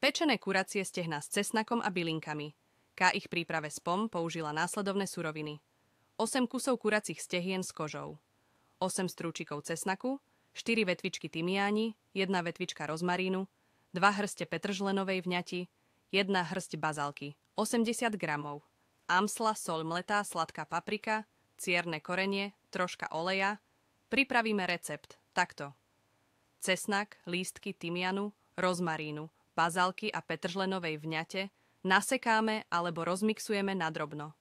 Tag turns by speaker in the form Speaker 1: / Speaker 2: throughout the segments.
Speaker 1: Pečené kuracie stehná s cesnakom a bylinkami. K ich príprave SPOM použila následovné suroviny: 8 kusov kuracích stehien s kožou, 8 strúčikov cesnaku, 4 vetvičky tymiáni, 1 vetvička rozmarínu, 2 hrste petržlenovej vňati, 1 hrst bazalky, 80 gramov, amsla, soľ mletá, sladká paprika, cierne korenie, troška oleja. Pripravíme recept takto: cesnak, lístky tymianu, rozmarínu, bazalky a petržlenovej vňate nasekáme alebo rozmixujeme nadrobno.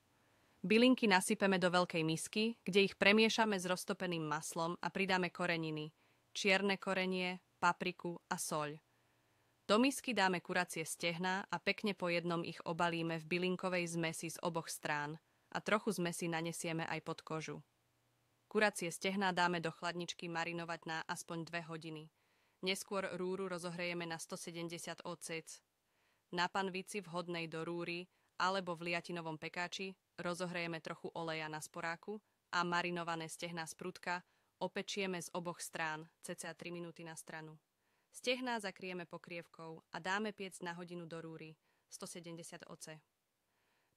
Speaker 1: Bylinky nasypeme do veľkej misky, kde ich premiešame s roztopeným maslom a pridáme koreniny, čierne korenie, papriku a soľ. Do misky dáme kuracie stehná a pekne po jednom ich obalíme v bylinkovej zmesi z oboch strán a trochu zmesi nanesieme aj pod kožu. Kuracie stehná dáme do chladničky marinovať na aspoň 2 hodiny. Neskôr rúru rozohrejeme na 170 oC. Na panvici vhodnej do rúry alebo v liatinovom pekáči rozohrejeme trochu oleja na sporáku a marinované stehná z prudka opečieme z oboch strán, cca 3 minúty na stranu. Stehná zakrieme pokrievkou a dáme piec na hodinu do rúry 170 oC.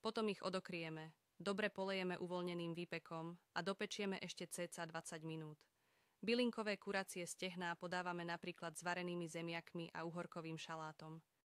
Speaker 1: Potom ich odokrieme, dobre polejeme uvoľneným výpekom a dopečieme ešte cca 20 minút. Bylinkové kuracie stehná podávame napríklad s varenými zemiakmi a uhorkovým šalátom.